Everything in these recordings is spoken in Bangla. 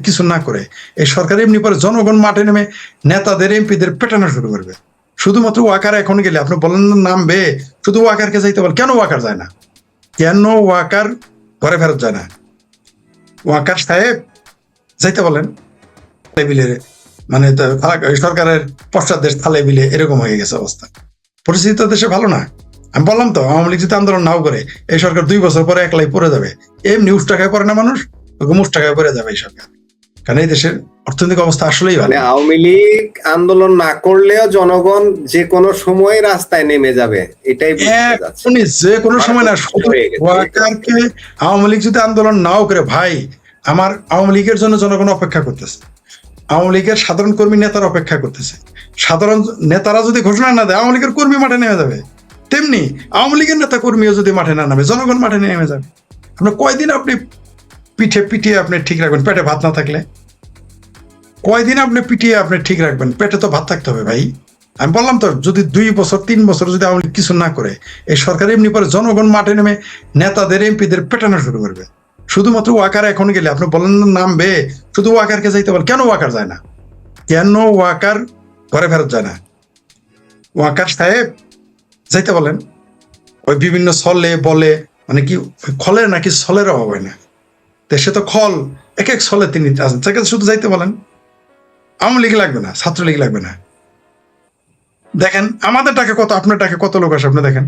লীগ কিছু না করে এই সরকার এমনি পরে জনগণ মাঠে নেমে নেতাদের এমপিদের পেটানো শুরু করবে। শুধুমাত্র ওয়াকার এখন গেলে আপনি বলেন নামবে, শুধু ওয়াকারকে যাইতে বল, কেন ওয়াকার যায় না? কেন ওয়াকার ঘরে ফেরত যায় না? ওয়াকার সাহেব যাইতে বলেন। মানে সরকারের পশ্চাৎদেশ থালে বিলে এরকম হয়ে গেছে অবস্থা। পরিস্থিতি তো দেশে ভালো না। আমি বললাম তো, আওয়ামী লীগ যদি আন্দোলন নাও করে এই সরকার 2 বছর পরে একলাই পড়ে যাবে। এমনি উস টাকায় পড়ে না মানুষ, মুস টাকায় পড়ে যাবে এই সরকার। কারণ এই দেশের অর্থনৈতিক অবস্থা আসলেই ভালো। আওয়ামী লীগ আন্দোলন না করলেও জনগণ যে কোনো সময় রাস্তায় নেমে যাবে, এটাই যে কোনো সময় না। ওয়াকারকে আওয়ামী লীগ যদি আন্দোলন নাও করে, ভাই আমার আওয়ামী লীগের জন্য জনগণ অপেক্ষা করতেছে, আওয়ামী লীগের সাধারণ কর্মী নেতারা অপেক্ষা করতেছে। সাধারণ নেতারা যদি ঘোষণা না দেয়, আওয়ামী লীগের কর্মী মাঠে নেমে যাবে। তেমনি আওয়ামী লীগের নেতা কর্মীও যদি মাঠে না নামে, জনগণ মাঠে নেমে যাবে। আপনার কয়দিন আপনি পিটিয়ে আপনি ঠিক রাখবেন পেটে ভাত না থাকলে? কয়দিন আপনি পিটিয়ে আপনি ঠিক রাখবেন? পেটে তো ভাত থাকতে হবে ভাই। আমি বললাম তো, যদি 2 বছর 3 বছর যদি আওয়ামী লীগ কিছু না করে এই সরকার এমনি পরে জনগণ মাঠে নেমে নেতাদের এমপিদের পেটানো শুরু করবে। শুধুমাত্র ওয়াকার এখন গেলে আপনি বলেন নামবে, শুধু ওয়াকারকে যাইতে বল, কেন ওয়াকার যায় না? কেন ওয়াকার ঘরে ফেরত যায় না? ওয়াকার সাহেব যাইতে বলেন। ওই বিভিন্ন ছলে বলে, মানে কি খলের নাকি ছলের অভাব হয় না দেশে, তো খল এক এক ছলে তিনি আছেন। তাকে শুধু যাইতে বলেন। আওয়ামী লীগ লাগবে না, ছাত্রলীগ লাগবে না। দেখেন আমাদের ডাকে কত, আপনার ডাকে কত লোক আসে। আপনি দেখেন,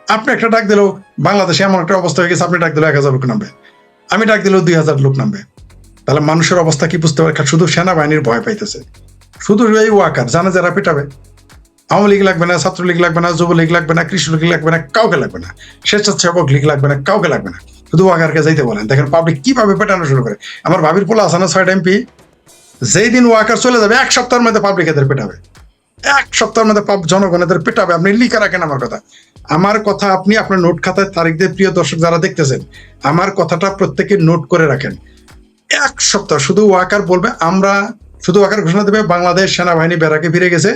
আপনি একটা ডাক দিলেও বাংলাদেশে এমন একটা অবস্থা হয়ে গেছে, আপনি ডাক দিলেও 1000 লোক নামবে, আমি ডাক দিলেও 2000 লোক নামবে। তাহলে মানুষের অবস্থা কি বুঝতে পারে? শুধু সেনাবাহিনীর ভয় পাইতেছে, শুধু এই ওয়াকার জানে যারা পেটাবে। আওয়ামী লীগ লাগবে না, ছাত্রলীগ লাগবে না, যুবলীগ লাগবে না, কৃষি লীগ লাগবে না, কাউকে লাগবে না, স্বেচ্ছাসেবক লীগ লাগবে না, কাউকে লাগবে না। শুধু ওয়াকারকে যাইতে বলেন। দেখেন পাবলিক কিভাবে পেটানো শুরু করে। আমার ভাবির পোলা আছে না 6টা এমপি, যেই দিন ওয়াকার চলে যাবে 1 সপ্তাহের মধ্যে পাবলিক এদের পেটাবে। 1 সপ্তাহের মধ্যে জনগণ এদের পেটাবে। আপনি লিখে রাখেন আমার কথা আপনি আপনার নোট খাতায় তারিখ দিয়ে, প্রিয় দর্শক যারা দেখতেছেন, আমার কথাটা প্রত্যেকে নোট করে রাখেন। 1 সপ্তাহ শুধু ওয়াকার বলবে, আমরা শুধু ওয়াকার ঘোষণা দেবে বাংলাদেশ সেনাবাহিনী বেড়াকে ফিরে গেছে,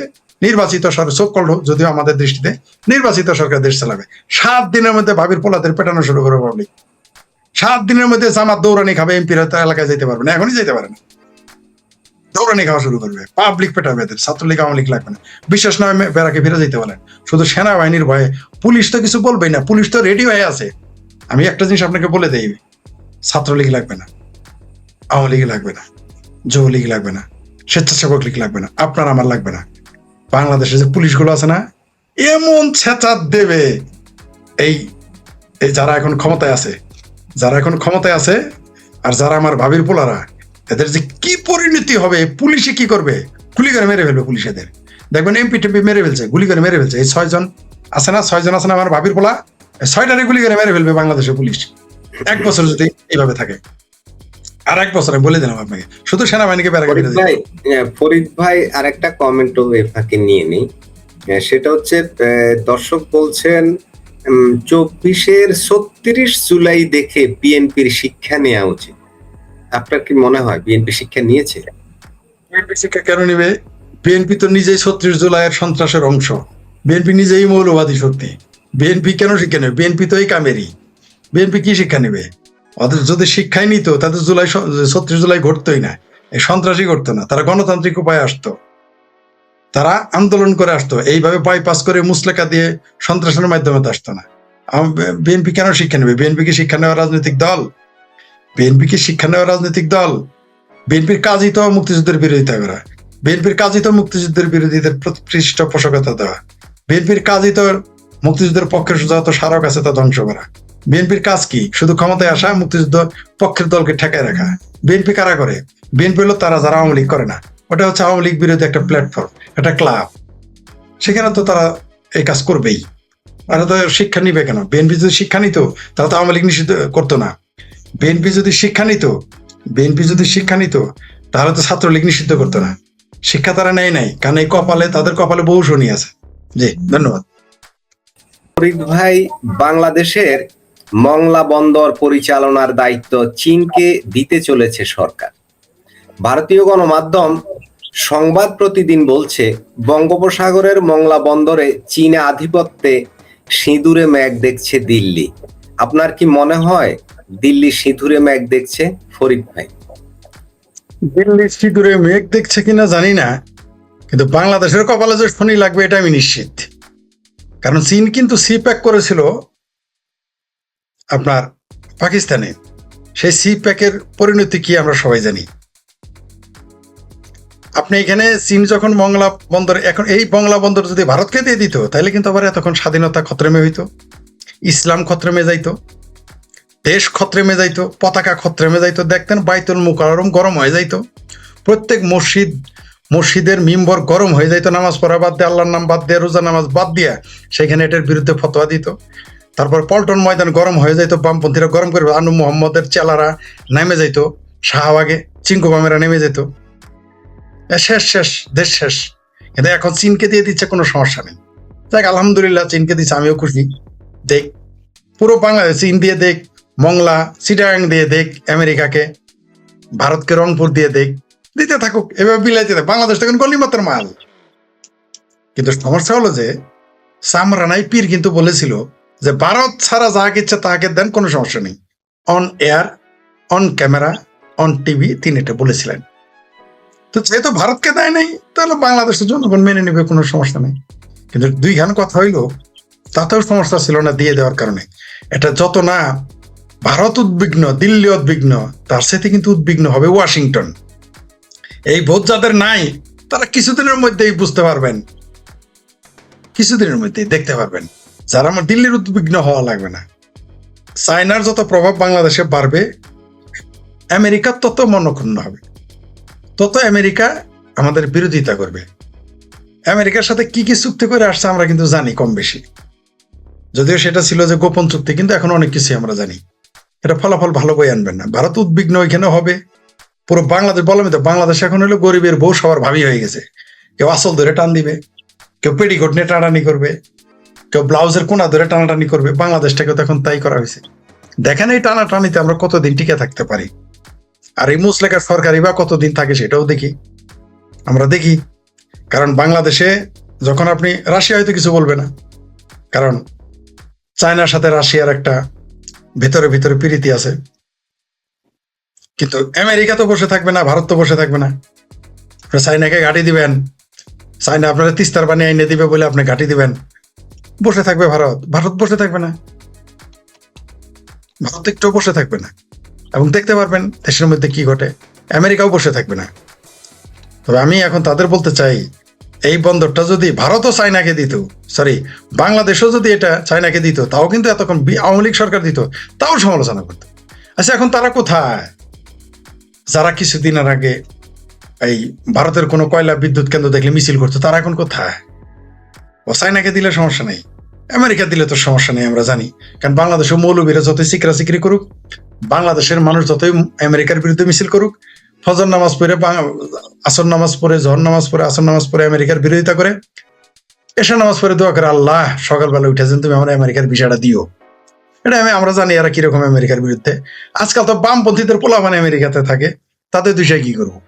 নির্বাচিত সরকার, সো-কল্ড যদিও আমাদের দৃষ্টিতে নির্বাচিত সরকার দেশ চালাবে। 7 দিনের মধ্যে ভাবির পোলাদের পেটানো শুরু করে পাবলিক। 7 দিনের মধ্যে জামাত দৌড়ানি খাবে, এমপিরা এলাকায় যেতে পারবে না, এখনই যেতে পারে না, দৌড়ানি খাওয়া শুরু করবে। পাবলিক পেটাবে এদের। ছাত্রলীগ আওয়ামী লীগ লাগবে না, বিশ্বাস নয় বেড়াকে ফিরে যেতে বলেন। শুধু সেনাবাহিনীর ভয়ে পুলিশ তো কিছু বলবেই না, পুলিশ তো রেডি হয়ে আছে। আমি একটা জিনিস আপনাকে বলে দেই, ছাত্রলীগ লাগবে না, আওয়ামী লীগ লাগবে না, যুবলীগ লাগবে না, স্বেচ্ছাসেবক লীগ লাগবে না, আপনার আমার লাগবে না। বাংলাদেশে যে পুলিশগুলো আছে না, এমন ছেঁচা দেবে এই যারা এখন ক্ষমতায় আছে, আর যারা আমার ভাবির পোলারা, এদের যে কি পরিণতি হবে, পুলিশে কি করবে, গুলি করে মেরে ফেলবে পুলিশ এদের। দেখবেন এমপি টেমপি মেরে ফেলছে, গুলি করে মেরে ফেলছে। এই 6 জন আছে না আমার ভাবির পোলা, 6টারে গুলি করে মেরে ফেলবে বাংলাদেশের পুলিশ 1 বছর যদি এইভাবে থাকে। আর 1 বছর আমি বলে দিলাম আপনাকে, শুধু সেনাবাহিনীকে বেড়া করে দিতে। ফরিদ ভাই আরেকটা কমেন্টও এফাকে নিয়ে নেই। সেটা হচ্ছে, দর্শক বলছেন 24-এর 36 জুলাই দেখে বিএনপির শিক্ষা নেওয়া উচিত। আপনার কি মনে হয় বিএনপি শিক্ষা নিয়েছে? বিএনপি শিক্ষা কেন নিবে? বিএনপি তো নিজেই 36 জুলাইয়ের সন্ত্রাসের অংশ। বিএনপি নিজেই মৌলবাদী শক্তি। বিএনপি কেন শিক্ষা নেবে? বিএনপি তো এই কামেরই। বিএনপি কি শিক্ষা নেবে? ওদের যদি শিক্ষাই নিত, তাদের 36 জুলাই ঘটতোই না, এই সন্ত্রাসী ঘটতো না। তারা গণতান্ত্রিক উপায়ে আসতো, তারা আন্দোলন করে আসতো, এইভাবে বাইপাস করে মুসলেকা দিয়ে সন্ত্রাসের মাধ্যমে তো আসতো না। বিএনপি কেন শিক্ষা নেবে? বিএনপি কি শিক্ষা নেওয়া রাজনৈতিক দল? বিএনপির কাজই তো মুক্তিযুদ্ধের বিরোধিতা করা। বিএনপির কাজই তো মুক্তিযুদ্ধের বিরোধীদের পৃষ্ঠপোষকতা দেওয়া। বিএনপির কাজই তো মুক্তিযুদ্ধের পক্ষের যত স্মারক আছে তা ধ্বংস করা। বিএনপির কাজ কি? শুধু ক্ষমতায় আসা, মুক্তিযুদ্ধ পক্ষের দলকে ঠেকায় রাখা। বিএনপি কারা করে? বিএনপি হলো তারা যারা আওয়ামী লীগ করে না। ওটা হচ্ছে আওয়ামী লীগ বিরোধী একটা প্ল্যাটফর্ম, একটা ক্লাব। সেখানে তো তারা এই কাজ করবেই। আর তো শিক্ষা নিবে কেন? বিএনপি যদি শিক্ষা নিত তাহলে তো আওয়ামী লীগ নিষিদ্ধ করতো না। বিএনপি যদি শিক্ষা নিত তাহলে তো ছাত্রলীগ নিষিদ্ধ করতো না। শিক্ষা তারা নাই, কারণ এই তাদের কপালে বহু শনি আছে। জি, ধন্যবাদ। ফরিদ ভাই, বাংলাদেশের মংলা বন্দর পরিচালনার দায়িত্ব চীনকে দিতে চলেছে সরকার। ভারতীয় গণমাধ্যম সংবাদ প্রতিদিন বলছে, বঙ্গোপসাগরের মংলা বন্দরে চীনা আধিপত্যে সিঁদুরে মেঘ দেখছে দিল্লি। আপনার কি মনে হয় দিল্লি সিঁদুরে মেঘ দেখছে? ফরিদ ভাই, দিল্লি সিঁদুরে মেঘ দেখছে কিনা জানি না, কিন্তু বাংলাদেশের কপালে যে শনি লাগবে এটা আমি নিশ্চিত। কারণ চীন কিন্তু সি প্যাক করেছিল আপনার পাকিস্তানে, সেই সি প্যাকের পরিণতি কি আমরা সবাই জানি। আপনি এখানে চীন যখন মংলা বন্দর, এখন এই মংলা বন্দর যদি ভারতকে দিয়ে দিত তাহলে কিন্তু আবার এতক্ষণ স্বাধীনতা খতরেমে হইতো, ইসলাম খতরেমে যাইতো, দেশ খতরেমে যাইতো, পতাকা খতরেমে যাইতো। দেখতেন বাইতুল মুকাররম গরম হয়ে যাইতো, প্রত্যেক মসজিদের মিম্বর গরম হয়ে যাইতো, নামাজ পড়া বাদ দিয়ে, আল্লাহর নাম বাদ দিয়ে, রোজা নামাজ বাদ দিয়া সেখানে এটার বিরুদ্ধে ফতোয়া দিত। তারপর পল্টন ময়দান গরম হয়ে যাইতো, বামপন্থীরা গরম করে, আনু মোহাম্মদের চেলারা নেমে যাইতো, শাহবাগে চিঙ্কু বামেরা নেমে যেত, শেষ দেশ শেষ। কিন্তু এখন চীনকে দিয়ে দিচ্ছে, কোনো সমস্যা নেই। দেখ আলহামদুলিল্লাহ চীনকে দিচ্ছে, আমিও খুশি। দেখ পুরো বাংলাদেশ চীন দিয়ে দেখ, মংলা চিটাগাং দিয়ে দেখ, আমেরিকাকে, ভারতকে রংপুর দিয়ে দেখ, দিতে থাকুক, এভাবে বিলাইতে থাক। বাংলাদেশ তখন গলিমাত্র মাল। কিন্তু সমস্যা হলো যে সামরানাই পীর কিন্তু বলেছিল যে ভারত ছাড়া যাকে ইচ্ছা তাকে দেন, কোনো সমস্যা নেই। On air, on camera, on TV তিনি এটা বলেছিলেন। তো যেহেতু ভারতকে দেয় নাই, তাহলে বাংলাদেশের জনগণ মেনে নেবে, কোনো সমস্যা নেই। কিন্তু দুইখান কথা হইলো, তাতেও সমস্যা ছিল না দিয়ে দেওয়ার কারণে। এটা যত না ভারত উদ্বিগ্ন, দিল্লি উদ্বিগ্ন, তার সাথে কিন্তু উদ্বিগ্ন হবে ওয়াশিংটন। এই বোধ যাদের নাই তারা কিছুদিনের মধ্যেই বুঝতে পারবেন, কিছুদিনের মধ্যেই দেখতে পারবেন। যারা আমার দিল্লির উদ্বিগ্ন হওয়া লাগবে না। চায়নার যত প্রভাব বাংলাদেশে বাড়বে, আমেরিকার তত মনক্ষুণ্ণ হবে, তত আমেরিকা আমাদের বিরোধিতা করবে। আমেরিকার সাথে কি কি চুক্তি করে আসছে আমরা কিন্তু জানি কম বেশি, যদিও সেটা ছিল যে গোপন চুক্তি, কিন্তু এখন অনেক কিছু আমরা জানি। এটা ফলাফল ভালো বই আনবেন না। ভারত উদ্বিগ্ন ওইখানে হবে, পুরো বাংলাদেশ বললাম তো, বাংলাদেশ এখন হলো গরিবের বউ সবার ভাবি হয়ে গেছে। কেউ আসল ধরে টান দিবে, কেউ পেটিকোট নিয়ে টানাটানি করবে, কেউ ব্লাউজের কোনা ধরে টানাটানি করবে। বাংলাদেশটাকে তো এখন তাই করা হয়েছে। দেখেন এই টানাটানিতে আমরা কতদিন টিকে থাকতে পারি, আর এই মুসলেখার সরকারি বা কতদিন থাকে সেটাও দেখি, আমরা দেখি। কারণ বাংলাদেশে যখন আপনি, রাশিয়া হয়তো কিছু বলবে না, কারণ চায়নার সাথে রাশিয়ার একটা ভিতরে ভিতরে প্রীতি আছে। কিন্তু আমেরিকা তো বসে থাকবে না, ভারত তো বসে থাকবে না। চায়নাকে ঘাঁটি দিবেন, চায়না আপনারা তিস্তার পানি এনে দিবে বলে আপনি ঘাঁটি দিবেন, বসে থাকবে ভারত? ভারত বসে থাকবে না, ভারত একটু বসে থাকবে না। এবং দেখতে পারবেন দেশের মধ্যে কি ঘটে, আমেরিকাও বসে থাকবে না। তবে আমি এখন তাদের বলতে চাই, এই বন্দরটা যদি ভারতও চায়নাকে দিত, সরি বাংলাদেশও যদি এটা চায়নাকে দিত, তাও কিন্তু এতক্ষণ আওয়ামী লীগ সরকার দিত, তাও সমালোচনা করত। আচ্ছা এখন তারা কোথায়? যারা কিছুদিনের আগে এই ভারতের কোনো কয়লা বিদ্যুৎ কেন্দ্র দেখলে মিছিল করতো, তারা এখন কোথায়? ও চায়নাকে দিলে সমস্যা নেই, আমেরিকা দিলে তো সমস্যা নেই, আমরা জানি। কারণ বাংলাদেশের মৌলবীরা যতই সিকরা সিকরি করুক, বাংলাদেশের মানুষ যতই আমেরিকার বিরুদ্ধে মিছিল করুক, ফজর নামাজ পড়ে, আসর নামাজ পড়ে, জহর নামাজ পড়ে, আসর নামাজ পড়ে আমেরিকার বিরোধিতা করে, এশা নামাজ পড়ে দোয়া করে, আল্লাহ সকালবেলা উঠেছেন তুমি আমার আমেরিকার ভিসাটা দিও। এটা আমরা জানি এরা কিরকম আমেরিকার বিরুদ্ধে। আজকাল তো বামপন্থীদের পোলাপান আমেরিকাতে থাকে, তাদের দুইটাই কি করবো?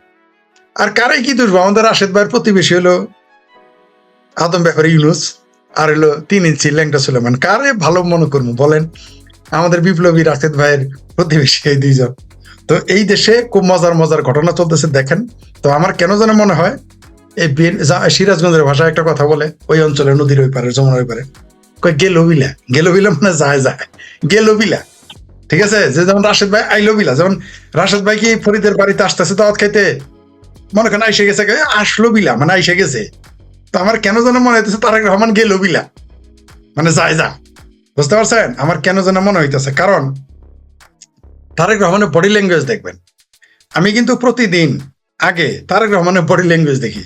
আর কারে কি দুষবো? আমাদের রাশেদ ভাইয়ের প্রতিবেশী হলো আদম ব্যাপারে ইউনুস, আর হলো 3 ইঞ্চি ল্যাংটা সুলেমান। কারে ভালো মনে করবো বলেন? আমাদের বিপ্লবী রাশেদ ভাইয়ের প্রতিবেশী এই দুইজন। তো এই দেশে খুব মজার মজার ঘটনা চলতেছে দেখেন। তো আমার কেন যেন মনে হয় এই সিরাজগঞ্জের ভাষায় একটা কথা বলে, ওই অঞ্চলে নদীর ওই পারে, যমুনার ওই পারে, কয় গেলোবিলা। গেলোবিলা মানে যায় যায়, গেলোবিলা। ঠিক আছে, যে যেমন রাশেদ ভাই আইলো বিলা, যেমন রাশেদ ভাই কি ফরিদের বাড়িতে আসতেছে দাওয়াত খাইতে, মনে করেন আইসে গেছে, আসলো বিলা মানে আইসে গেছে। তো আমার কেন যেন মনে হইতেছে তারেক রহমান গেলো বিলা মানে যায় যা। বুঝতে পারছেন আমার কেন যেন মনে হইতেছে? কারণ তারেক রহমানের বডি ল্যাঙ্গুয়েজ দেখবেন। আমি কিন্তু প্রতিদিন আগে তারেক রহমানের বডি ল্যাঙ্গুয়েজ দেখি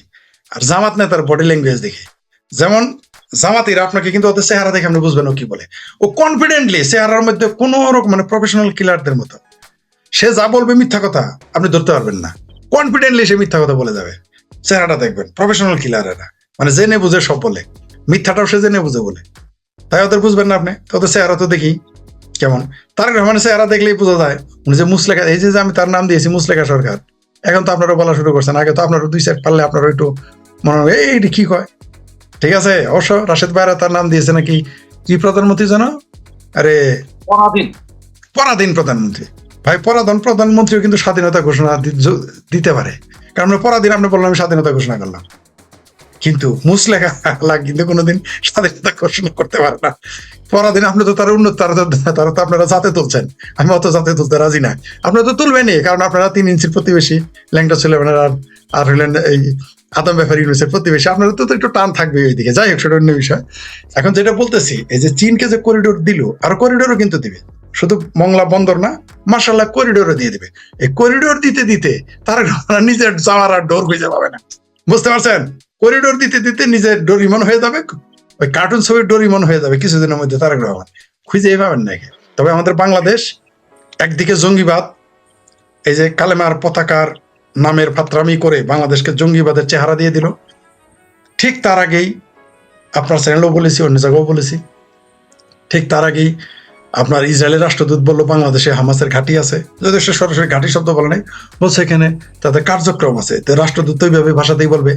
আর জামাত নেতার বডি ল্যাঙ্গুয়েজ দেখি। যেমন জামাতিরা আপনাকে কিন্তু ওদের চেহারা দেখে আপনি বুঝবেন ও কি বলে। ও কনফিডেন্টলি চেহারার মধ্যে কোনো রকম মানে প্রফেশনাল কিলারদের মতো সে যা বলবে মিথ্যা কথা আপনি ধরতে পারবেন না। কনফিডেন্টলি সে মিথ্যা কথা বলে যাবে। চেহারাটা দেখবেন, প্রফেশনাল কিলার এরা, মানে জেনে বুঝে সব বলে, মিথ্যাটাও সে জেনে বুঝে বলে। তাই ওদের বুঝবেন না আপনি। তো ওদের চেহারা তো দেখি কেমন। তারেক রহমানের চেহারা দেখলেই বোঝা যায় উনি যে মুসলেখা, এই যে আমি তার নাম দিয়েছি মুসলেখা সরকার, এখন তো আপনারা বলা শুরু করছেন, আগে তো আপনারা 2 সেট পারলে আপনারা একটু মনে হবে এইটি কি কয়। ঠিক আছে, অবশ্য রাশেদ ভাইরা তার নাম দিয়েছে নাকি কি প্রধানমন্ত্রী যেন, আরে পরাধীন প্রধানমন্ত্রী। ভাই পরাধীন প্রধানমন্ত্রীও কিন্তু স্বাধীনতা ঘোষণা দিতে পারে, কারণ পরাধীন আপনি বললাম আমি স্বাধীনতা ঘোষণা করলাম, কিন্তু মুসলেখা কিন্তু কোনোদিন স্বাধীনতা ঘোষণা করতে পারে না। পরাধীন আপনি তো তারা উন্নত, তারা তো আপনারা জাতে তুলছেন, আমি অত জাতে তুলতে রাজি না। আপনারা তো তুলবেনই, কারণ আপনারা 3 ইঞ্চির প্রতিবেশী, ল্যাংটা ছেলে আর হইলেন এই আদম ব্যাপারী ইউনুসের প্রতিবেশী, আপনারা তো একটু টান থাকবে ওইদিকে। যাই হোক, সেটা অন্য বিষয়। এখন যেটা বলতেছি, এই যে চীনকে যে করিডোর দিল, আর করিডোরও কিন্তু দিবে, শুধু মংলা বন্দর না, মার্শাল্লাহ করিডোরও দিয়ে দিবে। এই করিডোর দিতে দিতে তারা নিজের যাওয়ার আর ডোর খুঁজে পাবে না, বুঝতে পারছেন? করিডোর দিতে দিতে নিজের ডোরিমন হয়ে যাবে, ওই কার্টুন ছবির ডোরিমন হয়ে যাবে কিছুদিনের মধ্যে তারেক রহমান, খুঁজেই পাবেন নাকি। তবে আমাদের বাংলাদেশ একদিকে জঙ্গিবাদ, এই যে কালেমার পতাকার নামের ফাত্রামি করে বাংলাদেশকে জঙ্গিবাদের চেহারা দিয়ে দিল। ঠিক তার আগেই আপনার চ্যানেলও বলেছি, অন্য জায়গাও বলেছি, ঠিক তার আগেই আপনার ইসরায়েলের রাষ্ট্রদূত বললো বাংলাদেশে হামাসের ঘাঁটি আছে, যদিও সে সরাসরি ঘাঁটি শব্দ বলে নাই, বলছে এখানে তাদের কার্যক্রম আছে। তো রাষ্ট্রদূত তো এইভাবে ভাষাতেই বলবে,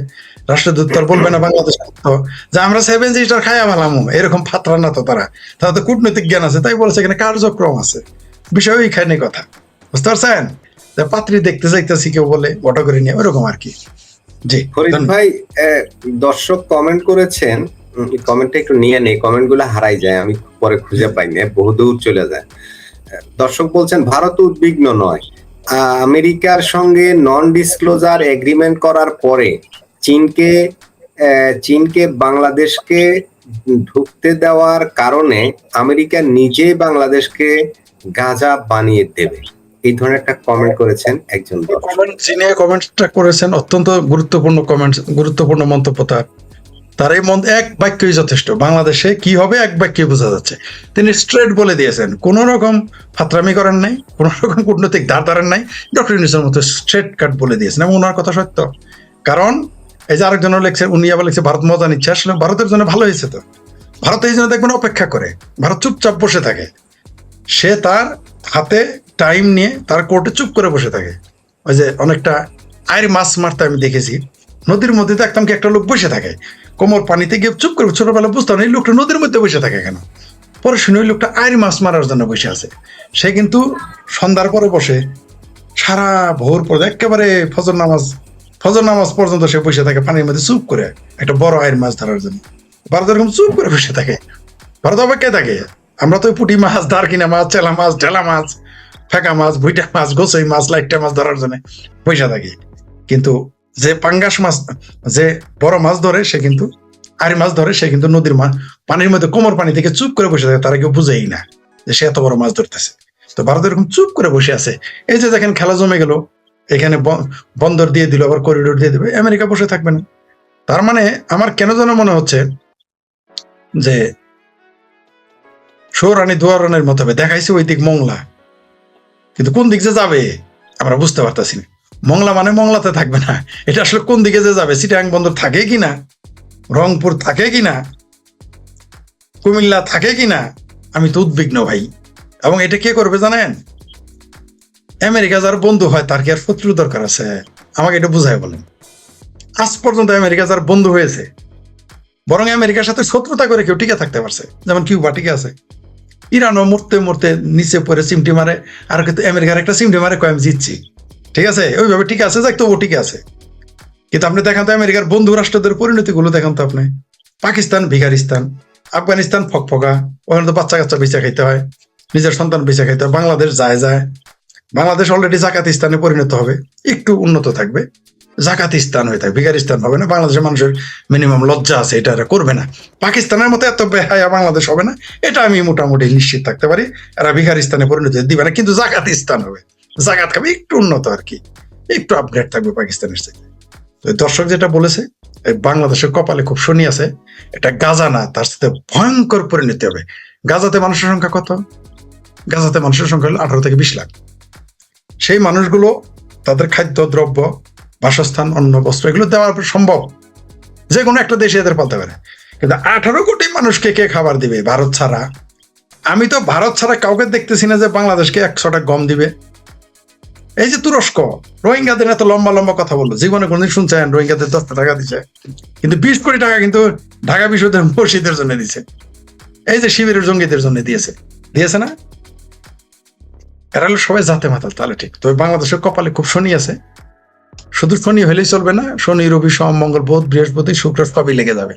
রাষ্ট্রদূত তার বলবে না বাংলাদেশ যে আমরা 7 জিটার খাইয়া ভালামো, এরকম ফাতরা না তো তারা, তারা তো কূটনৈতিক জ্ঞান আছে, তাই বলেছে এখানে কার্যক্রম আছে। বিষয় ওইখানে কথা, বুঝতে পারছেন? পাত্রী দেখতে যাইতেছি কেউ বলে বটা করে নিয়ে, ওরকম আর কি। জি ফরিদ ভাই, দর্শক কমেন্ট করেছেন, কমেন্টটা একটু নিয়ে নেই, কমেন্ট গুলো হারাই যায়, আমি পরে খুঁজে পাই না, বহুদূর চলে যায়। দর্শক বলছেন ভারত উদ্বিগ্ন নয়, আমেরিকার সঙ্গে নন ডিসক্লোজার এগ্রিমেন্ট করার পরে চীনকে বাংলাদেশকে ঢুকতে দেওয়ার কারণে আমেরিকা নিজে বাংলাদেশকে গাঁজা বানিয়ে দেবে, এই ধরনের একটা কমেন্ট করেছেন একজন দর্শক। যিনি কমেন্টটা করেছেন অত্যন্ত গুরুত্বপূর্ণ কমেন্ট, গুরুত্বপূর্ণ মন্তব্য তার এই এক বাক্যই যথেষ্ট। বাংলাদেশে কি হবে এক বাক্যে বোঝা যাচ্ছে। তিনি স্ট্রেট বলে দিয়েছেন, কোন রকম ফাতরামি করেন নাই, কোন রকম কূটনৈতিক ধার ধারেন নাই, ডক্টর ইউনূসের মতো স্ট্রেট কাট বলে দিয়েছেন, এবং ওনার কথা সত্য। কারণ এই যে আরেকজনও লিখছে, উনি আবার লিখছে ভারত মজা নিচ্ছে, আসলে ভারতের জন্য ভালো হয়েছে। তো ভারত এই জন্য দেখবেন অপেক্ষা করে, ভারত চুপচাপ বসে থাকে, সে তার হাতে টাইম নিয়ে তার কোর্টে চুপ করে বসে থাকে। ওই যে অনেকটা আয়ের মাছ মারতে আমি দেখেছি, নদীর মধ্যে দেখতাম কি একটা লোক বসে থাকে, কোমর পানিতে গিয়ে চুপ করে, ছোটবেলা বুঝতাম এই লোকটা নদীর মধ্যে বসে থাকে কেন, পরে শুনে ওই লোকটা আয়ের মাছ মারার জন্য বসে আছে। সে কিন্তু সন্ধ্যার পরে বসে সারা ভোর পরে একেবারে ফজর নামাজ পর্যন্ত সে বসে থাকে পানির মধ্যে চুপ করে, একটা বড় আয়ের মাছ ধরার জন্য। ভারত এরকম চুপ করে বসে থাকে, ভারত অপেক্ষায় থাকে। আমরা তো পুঁটি মাছ, দারকিনা মাছ, চেলা মাছ, ঢেলা মাছ, ফেঁকা মাছ, ভুইটা মাছ, গোছই মাছ, লাইটটা মাছ ধরার জন্য বসে থাকি। কিন্তু যে পাঙ্গাস মাছ, যে বড় মাছ ধরে, সে কিন্তু আরি মাছ ধরে, সে কিন্তু নদীর মাছ পানির মধ্যে কোমর পানি থেকে চুপ করে বসে থাকে, তারা কেউ বুঝেই না যে সে এত বড় মাছ ধরতেছে। তো ভারত এরকম চুপ করে বসে আছে। এই যে দেখেন খেলা জমে গেল, এখানে বন্দর দিয়ে দিল, আবার করিডোর দিয়ে দেবে, আমেরিকা বসে থাকবে না। তার মানে আমার কেন যেন মনে হচ্ছে যে সৌরানি দুয়ারনের মতো দেখাইছে ওই দিক মংলা, কিন্তু কোন দিক যে যাবে আমরা বুঝতে পারতেছি না। মংলা মানে মংলাতে থাকবে না, এটা আসলে কোন দিকে যে যাবে, চিটাং বন্দর থাকে কিনা, রংপুর থাকে কিনা, কুমিল্লা থাকে কিনা, আমি তো উদ্বিগ্ন ভাই। এবং এটা কে করবে জানেন? আমেরিকা যার বন্ধু হয় তার কি আর শত্রু দরকার আছে? আমাকে এটা বুঝায় বলেন। আজ পর্যন্ত আমেরিকা যার বন্ধু হয়েছে, বরং আমেরিকার সাথে শত্রুতা করে কেউ টিকে থাকতে পারছে, যেমন কিউবা টিকে আছে। ইরানও মরতে মরতে নিচে পড়ে চিমটি মারে, আর কিন্তু আমেরিকার একটা চিমটি মারে কয় আমি জিতছি, ঠিক আছে, ওইভাবে ঠিক আছে, যাক তবু ঠিক আছে। কিন্তু আপনি দেখান তো আমেরিকার বন্ধু রাষ্ট্রদের পরিণতি গুলো দেখান তো আপনি। পাকিস্তান ভিখারিস্তান, আফগানিস্তান ফকফকা, ওখানে তো বাচ্চা কাচ্চা বেঁচে খাইতে হয়, নিজের সন্তান বেঁচে খাইতে হয়। বাংলাদেশ যায়, বাংলাদেশ অলরেডি জাকাতিস্তানে পরিণত হবে, একটু উন্নত থাকবে, জাকাতিস্তান হয়ে থাকে, ভিখারিস্তান হবে না। বাংলাদেশের মানুষের মিনিমাম লজ্জা আছে, এটা এরা করবে না। পাকিস্তানের মতো এত বেহায়া বাংলাদেশ হবে না, এটা আমি মোটামুটি নিশ্চিত থাকতে পারি। এরা ভিখারিস্তানে পরিণত দিবে না, কিন্তু জাকাতিস্তান হবে, জাকাত খাবে, একটু উন্নত আর কি, একটু আপগ্রেড থাকবে পাকিস্তানের সাথে। তো দর্শক যেটা বলেছে, বাংলাদেশের কপালে খুব শনি আছে, এটা গাজা না, তার সাথে ভয়ঙ্কর পরিণতি হবে। গাজাতে মানুষের সংখ্যা কত? গাজাতে মানুষের সংখ্যা হলো 18 থেকে 20 লাখ। সেই মানুষগুলো তাদের খাদ্য দ্রব্য, বাসস্থান, অন্ন, বস্ত্র এগুলো দেওয়ার সম্ভব, যে কোনো একটা দেশে এদের পালতে পারে। কিন্তু 18 কোটি মানুষকে কে খাবার দিবে ভারত ছাড়া? আমি তো ভারত ছাড়া কাউকে দেখতেছি না যে বাংলাদেশকে 100 টাকা গম দিবে। এই যে তুরস্ক রোহিঙ্গাদের এত লম্বা লম্বা কথা বললো, জীবনে কোনদিন শুনছেন রোহিঙ্গাদের 10 টাকা দিচ্ছে? কিন্তু 20 কোটি টাকা কিন্তু ঢাকা বিশ্ববিদ্যালয়ের মসজিদের জন্য দিচ্ছে, এই যে শিবিরের জঙ্গিদের জন্য দিয়েছে না? এরা হলো সবাই জাতে মাতাল, তাহলে ঠিক। তবে বাংলাদেশের কপালে খুব শনি আছে, শুধু শনি হলেই চলবে না, শনি রবি সোম মঙ্গল বুধ বৃহস্পতি শুক্র সবই লেগে যাবে।